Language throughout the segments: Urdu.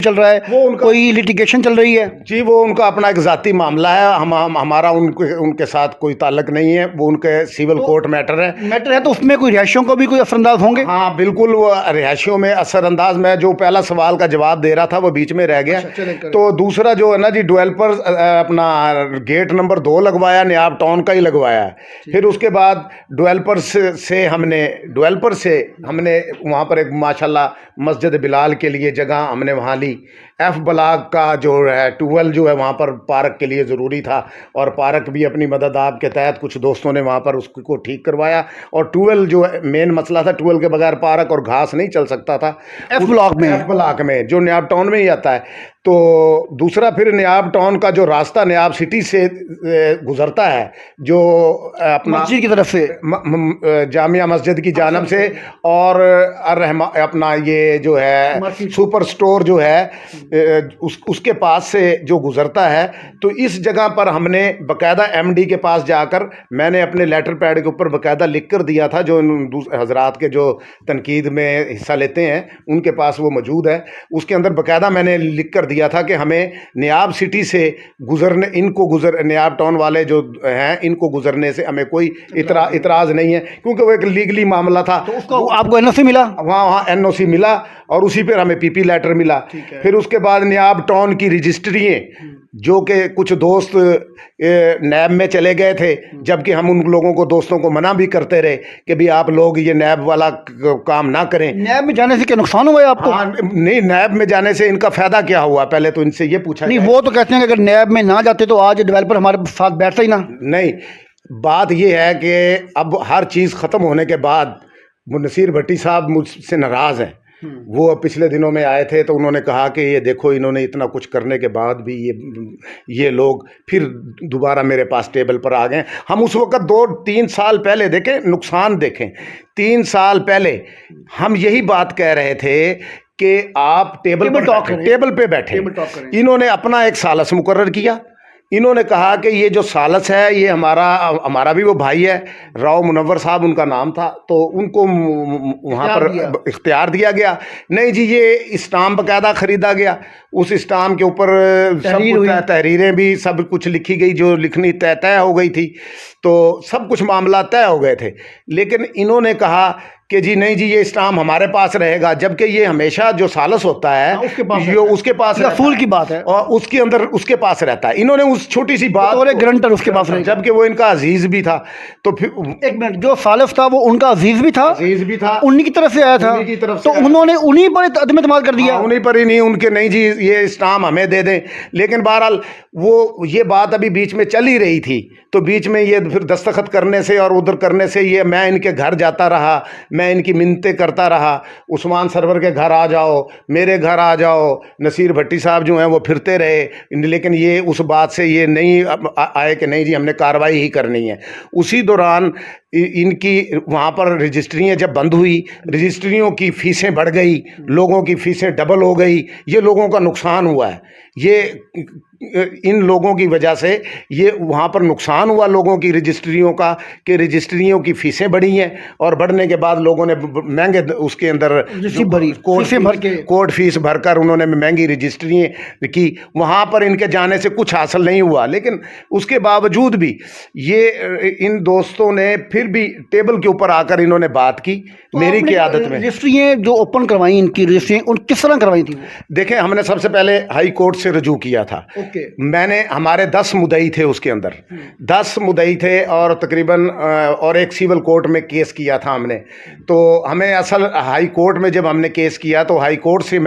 چل رہا ہے, کوئی لٹیگیشن چل رہی ہے؟ جی وہ ان کا اپنا ایک ذاتی معاملہ ہے, ہمارا ان کے ساتھ کوئی تعلق نہیں ہے, وہ ان کے سول کورٹ میٹر ہے. تو اس میں کوئی رہائشیوں کو بھی کوئی اثر انداز ہوں گے؟ ہاں بالکل, وہ رہائشیوں میں اثر انداز. میں جو پہلا سوال کا جواب دے رہا تھا وہ بیچ میں رہ گیا. تو دوسرا جو ہے نا جی, ڈویلپر اپنا گیٹ نمبر 2 لگوایا, نیاب ٹاؤن کا ہی لگوایا ہے. پھر اس کے بعد ڈویلپر سے ہم نے وہاں پر ایک ماشاءاللہ مسجد بلال کے لیے جگہ ہم نے وہاں لی. ایف بلاک کا جو ہے ٹویل جو ہے وہاں پر پارک کے لیے ضروری تھا, اور پارک بھی اپنی مدد آپ کے تحت کچھ دوستوں نے وہاں پر اس کو ٹھیک کروایا. اور ٹویل جو مین مسئلہ تھا, ٹویل کے بغیر پارک اور گھاس نہیں چل سکتا تھا ایف بلاک میں جو نیاب ٹاؤن میں ہی آتا ہے. تو دوسرا پھر نیاب ٹاؤن کا جو راستہ نیاب سٹی سے گزرتا ہے, جو اپنا مسجد کی طرف سے, جامعہ مسجد کی جانب سے, اور اپنا یہ جو ہے سپر سٹور جو ہے اس کے پاس سے جو گزرتا ہے, تو اس جگہ پر ہم نے باقاعدہ ایم ڈی کے پاس جا کر میں نے اپنے لیٹر پیڈ کے اوپر باقاعدہ لکھ کر دیا تھا, جو حضرات کے جو تنقید میں حصہ لیتے ہیں ان کے پاس وہ موجود ہے. اس کے اندر باقاعدہ میں نے لکھ کر دیا تھا کہ ہمیں نیاب سٹی سے گزرنے, نیاب ٹاؤن والے جو ہیں ان کو گزرنے سے ہمیں کوئی اعتراض نہیں ہے, کیونکہ وہ ایک لیگلی معاملہ تھا. تو اس کو آپ کو این او سی ملا؟ وہاں این او سی ملا, اور اسی پہ ہمیں پی پی لیٹر ملا. پھر اس کے بعد نیاب ٹاؤن کی رجسٹرییں, جو کہ کچھ دوست نیب میں چلے گئے تھے, جبکہ ہم ان لوگوں کو دوستوں کو منع بھی کرتے رہے کہ بھی آپ لوگ یہ نیب والا کام نہ کریں. نیب میں جانے سے کیا نقصان ہوا ہے آپ کو؟ نہیں, نیب میں جانے سے ان کا فائدہ کیا ہوا, پہلے تو ان سے یہ پوچھا. نہیں, وہ تو کہتے ہیں کہ اگر نیب میں نہ جاتے تو آج ڈیولپر ہمارے ساتھ بیٹھتا ہی نہ. نہیں, بات یہ ہے کہ اب ہر چیز ختم ہونے کے بعد وہ نصیر بھٹی صاحب مجھ سے ناراض ہیں. وہ پچھلے دنوں میں آئے تھے تو انہوں نے کہا کہ یہ دیکھو انہوں نے اتنا کچھ کرنے کے بعد بھی یہ لوگ پھر دوبارہ میرے پاس ٹیبل پر آ گئے. ہم اس وقت 2-3 سال پہلے دیکھیں, نقصان دیکھیں, 3 سال پہلے ہم یہی بات کہہ رہے تھے کہ آپ ٹیبل پہ بیٹھے. انہوں نے اپنا ایک سالس مقرر کیا. انہوں نے کہا کہ یہ جو سالس ہے یہ ہمارا بھی وہ بھائی ہے, راؤ منور صاحب ان کا نام تھا, تو ان کو وہاں پر اختیار دیا گیا. نہیں جی, یہ اسٹامپ باقاعدہ خریدا گیا, اس اسٹامپ کے اوپر تحریریں بھی سب کچھ لکھی گئی, جو لکھنی طے ہو گئی تھی, تو سب کچھ معاملات طے ہو گئے تھے. لیکن انہوں نے کہا کہ جی نہیں جی, یہ اسٹامپ ہمارے پاس رہے گا, جبکہ یہ ہمیشہ جو سالس ہوتا ہے اس کے پاس اصول کی بات ہے, اور اس کے اندر اس کے پاس رہتا ہے. انہوں نے اس چھوٹی سی بات اور ایک گرنٹر اس کے پاس رہے, جبکہ وہ ان کا عزیز بھی تھا. تو پھر ایک منٹ, جو سالس تھا وہ ان کا عزیز بھی تھا, انہی کی طرف سے آیا تھا, تو انہوں نے انہی پر عدم اعتماد کر دیا. انہی پر ہی نہیں, ان کے نہیں جی یہ اسٹامپ ہمیں دے دیں. لیکن بہرحال وہ یہ بات ابھی بیچ میں چل ہی رہی تھی, تو بیچ میں یہ پھر دستخط کرنے سے اور ادھر کرنے سے یہ میں ان کے گھر جاتا رہا, میں ان کی منتیں کرتا رہا, عثمان سرور کے گھر آ جاؤ, میرے گھر آ جاؤ. نصیر بھٹی صاحب جو ہیں وہ پھرتے رہے, لیکن یہ اس بات سے یہ نہیں آئے کہ نہیں جی ہم نے کارروائی ہی کرنی ہے. اسی دوران ان کی وہاں پر رجسٹریاں جب بند ہوئی, رجسٹریوں کی فیسیں بڑھ گئی, لوگوں کی فیسیں ڈبل ہو گئی. یہ لوگوں کا نقصان ہوا ہے, یہ ان لوگوں کی وجہ سے یہ وہاں پر نقصان ہوا لوگوں کی رجسٹریوں کا, کہ رجسٹریوں کی فیسیں بڑھی ہیں, اور بڑھنے کے بعد لوگوں نے مہنگے اس کے اندر کورٹ فیس بھر کر انہوں نے مہنگی رجسٹریاں کی. وہاں پر ان کے جانے سے کچھ حاصل نہیں ہوا, لیکن اس کے باوجود بھی یہ ان دوستوں نے پھر بھی ٹیبل کے اوپر آ کر انہوں نے بات کی میری قیادت میں. رجسٹریاں جو اوپن کروائیں, ان کی رجسٹریاں ان کس طرح کروائی تھی؟ دیکھیں, ہم نے سب سے پہلے ہائی کورٹ سے رجوع کیا تھا. میں نے, ہمارے 10 مدعی تھے اس کے اندر, 10 مدعی تھے, اور تقریباً اور ایک سول کورٹ میں کیس کیا تھا ہم نے. تو ہمیں اصل ہائی کورٹ میں جب ہم نے کیس کیا تو ہائی کورٹ سے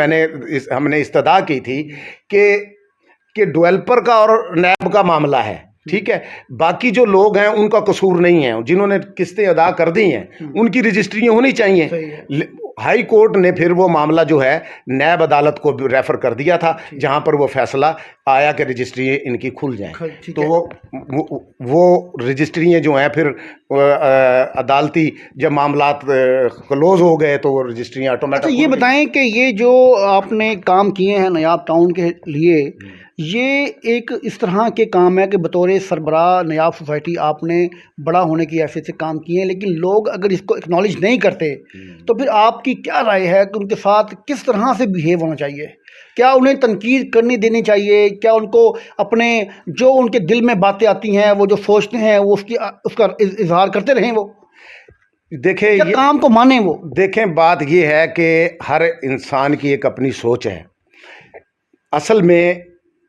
ہم نے استدعا کی تھی کہ ڈویلپر کا اور نیب کا معاملہ ہے, ٹھیک ہے, باقی جو لوگ ہیں ان کا قصور نہیں ہے, جنہوں نے قسطیں ادا کر دی ہیں ان کی رجسٹریاں ہونی چاہیے. ہائی کورٹ نے پھر وہ معاملہ جو ہے نیب عدالت کو ریفر کر دیا تھا, جہاں پر وہ فیصلہ آیا کہ رجسٹریاں ان کی کھل جائیں. تو وہ رجسٹریاں جو ہیں پھر عدالتی جب معاملات کلوز ہو گئے تو وہ رجسٹریاں آٹومیٹک. یہ بتائیں کہ یہ جو آپ نے کام کیے ہیں نیاب ٹاؤن کے لیے, یہ ایک اس طرح کے کام ہے کہ بطور سربراہ نیاب سوسائٹی آپ نے بڑا ہونے کی حیثیت سے کام کیے ہیں, لیکن لوگ اگر اس کو اکنالج نہیں کرتے تو پھر آپ کی کیا رائے ہے کہ ان کے ساتھ کس طرح سے بیہیو ہونا چاہیے؟ کیا انہیں تنقید کرنی دینی چاہیے؟ کیا ان کو اپنے جو ان کے دل میں باتیں آتی ہیں، وہ جو سوچتے ہیں، وہ اس کا اظہار کرتے رہیں؟ وہ دیکھیں کیا کام کو مانیں؟ وہ دیکھیں، بات یہ ہے کہ ہر انسان کی ایک اپنی سوچ ہے. اصل میں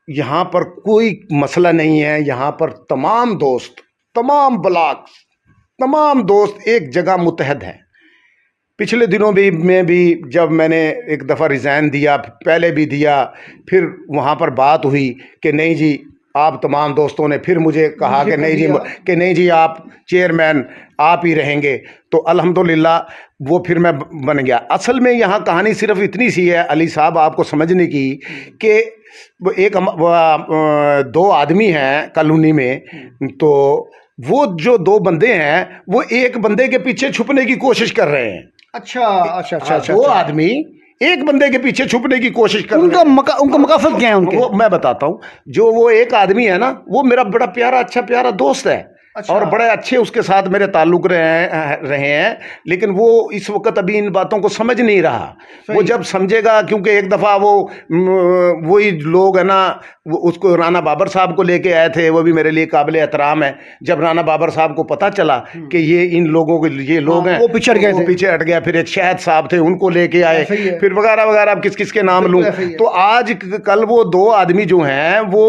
یہاں پر کوئی مسئلہ نہیں ہے. یہاں پر تمام دوست، تمام بلاک، تمام دوست ایک جگہ متحد ہیں. پچھلے دنوں میں بھی جب میں نے ایک دفعہ ریزائن دیا، پہلے بھی دیا، پھر وہاں پر بات ہوئی کہ نہیں جی آپ تمام دوستوں نے پھر مجھے کہا کہ نہیں جی آپ چیئرمین آپ ہی رہیں گے. تو الحمدللہ وہ پھر میں بن گیا. اصل میں یہاں کہانی صرف اتنی سی ہے علی صاحب آپ کو سمجھنے کی کہ ایک دو آدمی ہیں کالونی میں، تو وہ جو دو بندے ہیں وہ ایک بندے کے پیچھے چھپنے کی کوشش کر رہے ہیں. اچھا. دو آدمی ایک بندے کے پیچھے چھپنے کی کوشش کر رہے ہیں. ان کا مقصد کیا ہے؟ ان کے وہ میں بتاتا ہوں. جو وہ ایک آدمی ہے نا، وہ میرا بڑا پیارا اچھا پیارا دوست ہے، اور بڑے اچھے اس کے ساتھ میرے تعلق رہے ہیں. لیکن وہ اس وقت ابھی ان باتوں کو سمجھ نہیں رہا. وہ جب سمجھے گا، کیونکہ ایک دفعہ وہی لوگ ہیں نا، وہ اس کو رانا بابر صاحب کو لے کے آئے تھے. وہ بھی میرے لیے قابل احترام ہے. جب رانا بابر صاحب کو پتہ چلا کہ یہ ان لوگوں کے یہ لوگ ہیں، وہ پیچھے ہٹ گیا. پھر ایک شہد صاحب تھے، ان کو لے کے آئے، پھر وغیرہ وغیرہ. اب کس کس کے نام لوں؟ تو آج کل وہ دو آدمی جو ہیں وہ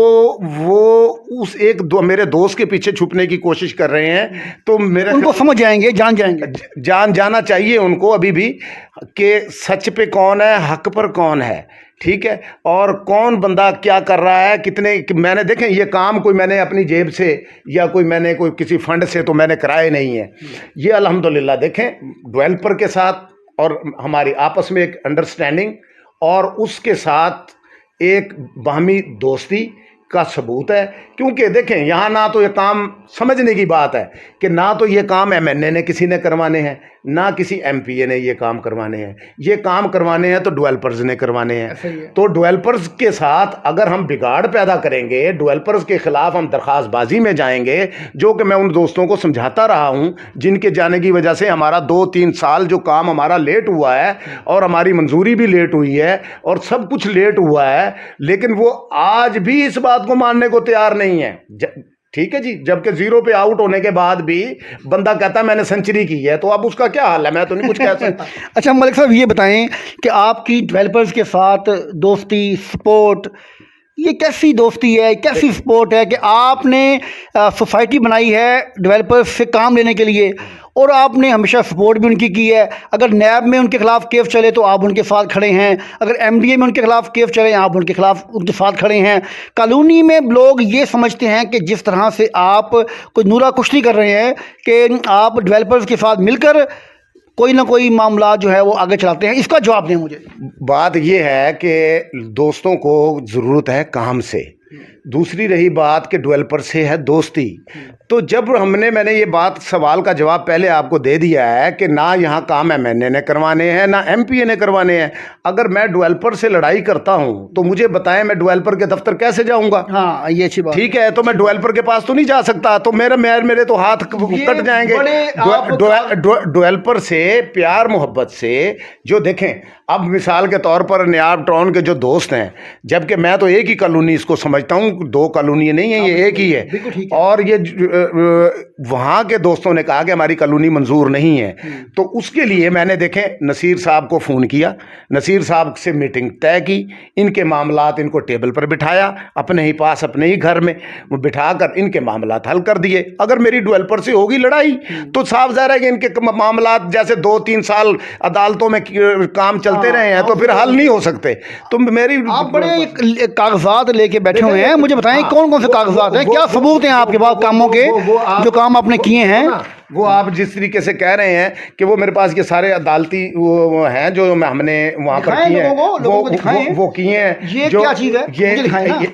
اس میرے دوست کے پیچھے چھپنے کی کوشش کر رہے ہیں. تو میرے ان کو سمجھ جائیں گے، جان جانا چاہیے ان کو ابھی بھی کہ سچ پہ کون ہے، حق پر کون ہے. ٹھیک ہے، اور کون بندہ کیا کر رہا ہے. کتنے میں نے دیکھیں یہ کام کوئی میں نے اپنی جیب سے یا میں نے کوئی کسی فنڈ سے تو میں نے کرائے نہیں ہے. یہ الحمدللہ دیکھیں ڈیولپر کے ساتھ اور ہماری آپس میں ایک انڈرسٹینڈنگ اور اس کے ساتھ ایک باہمی دوستی کا ثبوت ہے. کیونکہ دیکھیں یہاں نہ تو یہ کام سمجھنے کی بات ہے کہ نہ تو یہ کام ایم این اے نے کسی نے کروانے ہیں، نہ کسی ایم پی اے نے یہ کام کروانے ہیں. یہ کام کروانے ہیں تو ڈیولپرز نے کروانے ہیں. تو ڈیولپرز کے ساتھ اگر ہم بگاڑ پیدا کریں گے، ڈیولپرز کے خلاف ہم درخواست بازی میں جائیں گے، جو کہ میں ان دوستوں کو سمجھاتا رہا ہوں جن کے جانے کی وجہ سے ہمارا 2-3 سال جو کام ہمارا لیٹ ہوا ہے اور ہماری منظوری بھی لیٹ ہوئی ہے اور سب کچھ لیٹ ہوا ہے، لیکن وہ آج بھی اس بات کو ماننے کو تیار نہیں ہے. ٹھیک ہے جی، جبکہ 0 پہ آؤٹ ہونے کے بعد بھی بندہ کہتا ہے میں نے سنچری کی ہے. تو اب اس کا کیا حال ہے؟ میں تو نہیں کچھ کہہ سکتا. اچھا ملک صاحب یہ بتائیں کہ آپ کی ڈیولپرز کے ساتھ دوستی، سپورٹ، یہ کیسی دوستی ہے، کیسی سپورٹ ہے کہ آپ نے سوسائٹی بنائی ہے ڈیولپرز سے کام لینے کے لیے، اور آپ نے ہمیشہ سپورٹ بھی ان کی ہے. اگر نیب میں ان کے خلاف کیس چلے تو آپ ان کے ساتھ کھڑے ہیں، اگر ایم ڈی اے میں ان کے خلاف کیس چلے آپ ان کے ساتھ کھڑے ہیں. کالونی میں لوگ یہ سمجھتے ہیں کہ جس طرح سے آپ کوئی نورا کشتی کر رہے ہیں کہ آپ ڈیولپرز کے ساتھ مل کر کوئی نہ کوئی معاملات جو ہے وہ آگے چلاتے ہیں. اس کا جواب دیں مجھے. بات یہ ہے کہ دوستوں کو ضرورت ہے کام سے. دوسری رہی بات کہ ڈیولپر سے ہے دوستی. تو جب میں نے یہ بات سوال کا جواب پہلے آپ کو دے دیا ہے کہ نہ یہاں کام ایم این اے نے کروانے ہیں نہ ایم پی اے نے کروانے ہیں. اگر میں ڈیولپر سے لڑائی کرتا ہوں تو مجھے بتائیں میں ڈیولپر کے دفتر کیسے جاؤں گا؟ ہاں یہ اچھی بات. ٹھیک ہے، تو میں ڈیولپر کے پاس تو نہیں جا سکتا. تو میرے تو ہاتھ کٹ جائیں گے. ڈیولپر سے پیار محبت سے جو دیکھیں، اب مثال کے طور پر نیاب ٹاؤن کے جو دوست ہیں، جبکہ میں تو ایک ہی کالونی اس کو سمجھتا ہوں، 2 کالونی نہیں ہیں، یہ ایک ہی ہے. اور یہ وہاں کے دوستوں نے کہا کہ ہماری کالونی منظور نہیں ہے. تو اس کے لیے میں نے دیکھیں نصیر صاحب کو فون کیا، نصیر صاحب سے میٹنگ طے کی، ان کے معاملات ان کو ٹیبل پر بٹھایا، اپنے ہی پاس اپنے ہی گھر میں بٹھا کر ان کے معاملات حل کر دیے. اگر میری ڈیولپر سے ہوگی لڑائی تو صاف ظاہر ہے کہ ان کے معاملات جیسے 2-3 سال عدالتوں میں کام چلتے رہے ہیں تو پھر حل نہیں ہو سکتے. تو میری آپ بڑے کاغذات لے کے بیٹھے ہوئے ہیں، مجھے بتائیں کون کون سے کاغذات ہیں، کیا ثبوت ہیں آپ کے پاس کاموں کے جو کام آپ نے کیے ہیں؟ وہ آپ جس طریقے سے کہہ رہے ہیں کہ وہ میرے پاس یہ سارے عدالتی وہ ہیں جو ہم نے وہاں پر کیے ہیں، وہ کیے ہیں. یہ کیا چیز ہے؟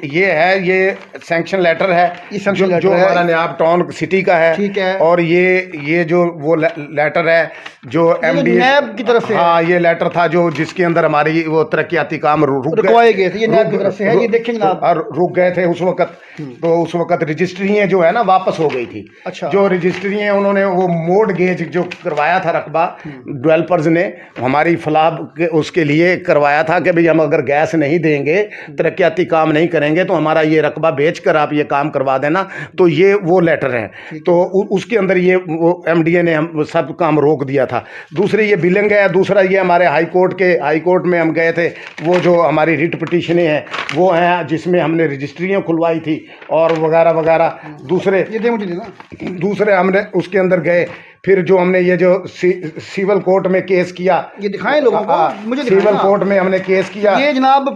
یہ ہے، یہ سینکشن لیٹر ہے جو ہمارا نیاب ٹاؤن سٹی کا ہے. اور یہ جو وہ لیٹر ہے جو ایم ڈی نیب کی طرف سے، ہاں یہ لیٹر تھا جو جس کے اندر ہماری وہ ترقیاتی کام رکوائے گئے تھے. یہ نیب کی طرف سے ہے، یہ دیکھیں جناب، اور رک گئے تھے اس وقت. تو اس وقت رجسٹریاں جو ہے نا واپس ہو گئی تھی. اچھا. جو رجسٹریاں انہوں نے وہ موڈ گیج جو کروایا تھا رقبہ ڈویلپرز نے ہماری فلاح اس کے لیے کروایا تھا کہ بھئی ہم اگر گیس نہیں دیں گے, ترقیاتی کام نہیں کریں گے تو ہمارا یہ رقبہ بیچ کر آپ یہ کام کروا دینا. تو یہ وہ لیٹر ہیں, تو اس کے اندر یہ وہ ایم ڈی اے نے ہم سب کام روک دیا تھا. دوسری یہ بلنگ ہے, دوسرا یہ ہمارے ہائی کورٹ میں ہم گئے تھے, وہ جو ہماری ریٹ پٹیشنیں ہیں وہ ہیں جس میں ہم نے رجسٹریاں کھلوائی تھی اور وغیرہ وغیرہ. دوسرے ہم نے اس کے اندر گئے. پھر جو ہم نے یہ جو سیول کورٹ میں کیس کیا, یہ دکھائیں لوگوں کو, مجھے سیول کورٹ میں ہم نے کیس کیا. یہ جناب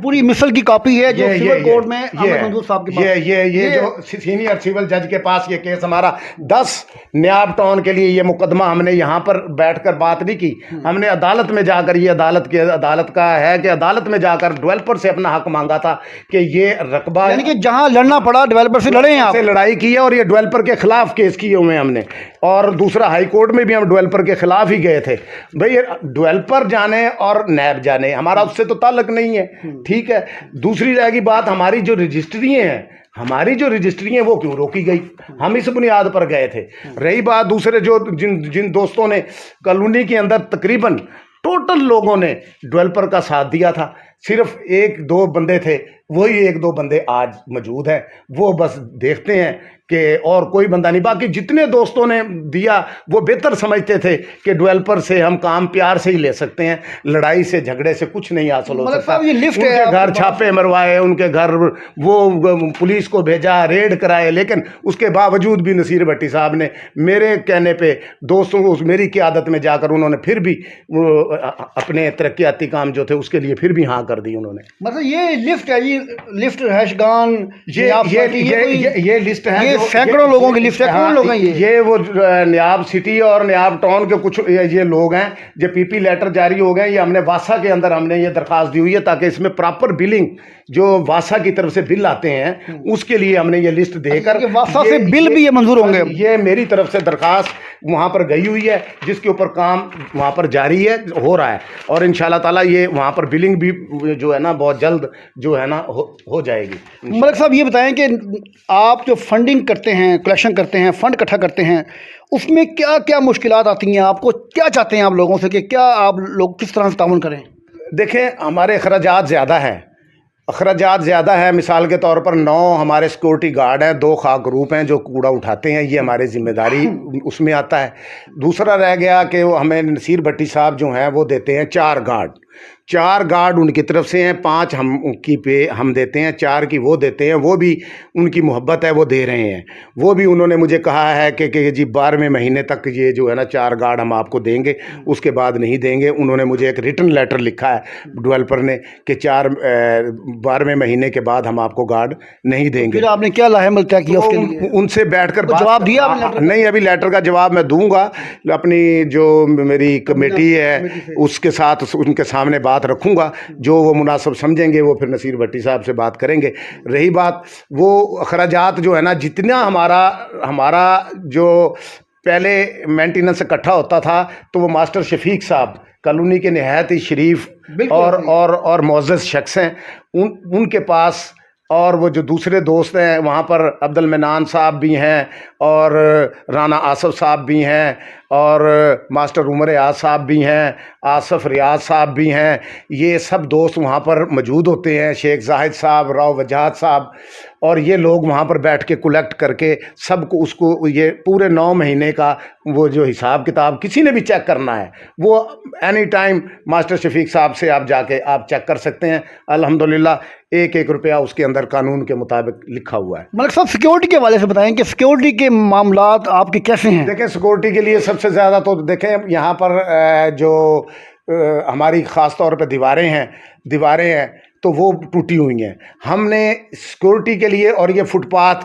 پوری مثل کی کاپی ہے جو سیول کورٹ میں احمد منظور صاحب کے پاس. یہ جو سینئر سیول جج کے پاس یہ کیس ہمارا 10 نیاب ٹاؤن کے لیے یہ مقدمہ ہم نے یہاں پر بیٹھ کر بات نہیں کی, ہم نے عدالت میں جا کر, یہ عدالت کا ہے کہ عدالت میں جا کر ڈویلپر سے اپنا حق مانگا تھا کہ یہ رقبہ, یعنی کہ جہاں لڑنا پڑا ڈیولپر سے لڑے ہیں آپ, سے لڑائی کی ہے اور یہ ڈویلپر کے خلاف کیس کیے ہوئے ہیں ہم نے. اور دوسرا ہائی کورٹ میں بھی ہم ڈویلپر کے خلاف ہی گئے تھے. بھئی ڈویلپر جانے اور نیب جانے, ہمارا اس سے تو تعلق نہیں ہے, ٹھیک ہے. دوسری رہ گئی بات ہماری جو رجسٹری ہیں وہ کیوں روکی گئی, ہم اس بنیاد پر گئے تھے. رہی بات دوسرے جو جن دوستوں نے کالونی کے اندر تقریباً ٹوٹل لوگوں نے ڈویلپر کا ساتھ دیا تھا, صرف 1-2 بندے تھے, وہی 1-2 بندے آج موجود ہیں, وہ بس دیکھتے ہیں کہ اور کوئی بندہ نہیں. باقی جتنے دوستوں نے دیا وہ بہتر سمجھتے تھے کہ ڈویلپر سے ہم کام پیار سے ہی لے سکتے ہیں, لڑائی سے جھگڑے سے کچھ نہیں حاصل ہو سکتا. ان کے گھر چھاپے مروائے, ان کے گھر وہ پولیس کو بھیجا, ریڈ کرائے, لیکن اس کے باوجود بھی نصیر بھٹی صاحب نے میرے کہنے پہ دوستوں کو میری قیادت میں جا کر انہوں نے پھر بھی اپنے ترقیاتی کام جو تھے اس کے لیے پھر بھی ہاں کر دی انہوں نے. مطلب یہ لسٹ ہے, یہ لسٹ رہائشگان, یہ لسٹ ہے, سینکڑوں لوگوں کی لسٹ ہے. کون لوگ ہیں یہ وہ نیاب سٹی اور نیاب ٹاؤن کے کچھ یہ لوگ ہیں جو پی پی لیٹر جاری ہو گئے. یہ ہم نے واسا کے اندر ہم نے یہ درخواست دی ہوئی ہے تاکہ اس میں پراپر بلنگ جو واسا کی طرف سے بل آتے ہیں اس کے لیے ہم نے یہ لسٹ دے کر, واسا سے بل بھی یہ منظور ہوں گے. یہ میری طرف سے درخواست وہاں پر گئی ہوئی ہے جس کے اوپر کام وہاں پر جاری ہے, ہو رہا ہے, اور انشاءاللہ تعالی یہ وہاں پر بلنگ بھی جو ہے نا بہت جلد جو ہے نا ہو جائے گی. ملک صاحب یہ بتائیں کہ آپ جو فنڈنگ کرتے ہیں, کلیکشن کرتے ہیں, فنڈ اکٹھا کرتے ہیں, اس میں کیا کیا مشکلات آتی ہیں آپ کو, کیا چاہتے ہیں آپ لوگوں سے کہ کیا آپ لوگ کس طرح سے تعاون کریں؟ دیکھیں ہمارے اخراجات زیادہ ہیں. مثال کے طور پر 9 ہمارے سیکورٹی گارڈ ہیں, 2 خاک گروپ ہیں جو کوڑا اٹھاتے ہیں, یہ ہماری ذمہ داری اس میں آتا ہے. دوسرا رہ گیا کہ وہ ہمیں نصیر بھٹی صاحب جو ہیں وہ دیتے ہیں 4 گارڈ ان کی طرف سے ہیں, 5 ہم دیتے ہیں, 4 کی وہ دیتے ہیں. وہ بھی ان کی محبت ہے, وہ دے رہے ہیں. وہ بھی انہوں نے مجھے کہا ہے کہ جی 12ویں مہینے تک یہ جو ہے نا 4 گارڈ ہم آپ کو دیں گے, اس کے بعد نہیں دیں گے. انہوں نے مجھے ایک ریٹن لیٹر لکھا ہے ڈویلپر نے کہ 12ویں مہینے کے بعد ہم آپ کو گارڈ نہیں دیں گے. پھر آپ نے کیا لاحمل طے کیا اس کے لیے؟ ان سے بیٹھ کر جواب دیا نہیں, ابھی لیٹر کا جواب میں دوں گا. اپنی جو میری کمیٹی ہے اس کے ساتھ ان کے سامنے بات رکھوں گا, جو وہ مناسب سمجھیں گے وہ پھر نصیر بھٹی صاحب سے بات کریں گے. رہی بات وہ اخراجات جو ہے نا, جتنا ہمارا جو پہلے مینٹیننس اکٹھا ہوتا تھا تو وہ ماسٹر شفیق صاحب کالونی کے نہایت ہی شریف اور معزز شخص ہیں, ان کے پاس, اور وہ جو دوسرے دوست ہیں وہاں پر عبد المنان صاحب بھی ہیں اور رانا آصف صاحب بھی ہیں اور ماسٹر عمر ریاض صاحب بھی ہیں, آصف ریاض صاحب بھی ہیں. یہ سب دوست وہاں پر موجود ہوتے ہیں, شیخ زاہد صاحب, راؤ وجاہت صاحب, اور یہ لوگ وہاں پر بیٹھ کے کلیکٹ کر کے سب کو اس کو یہ پورے 9 مہینے کا وہ جو حساب کتاب کسی نے بھی چیک کرنا ہے وہ اینی ٹائم ماسٹر شفیق صاحب سے آپ جا کے آپ چیک کر سکتے ہیں. الحمدللہ 1-1 روپیہ اس کے اندر قانون کے مطابق لکھا ہوا ہے. ملک صاحب سیکیورٹی کے حوالے سے بتائیں کہ سیکیورٹی کے معاملات آپ کے کیسے ہیں؟ دیکھیں سیکورٹی کے لیے سب سے زیادہ تو دیکھیں یہاں پر جو ہماری خاص طور پہ دیواریں ہیں تو وہ ٹوٹی ہوئی ہیں. ہم نے سیکورٹی کے لیے, اور یہ فٹ پاتھ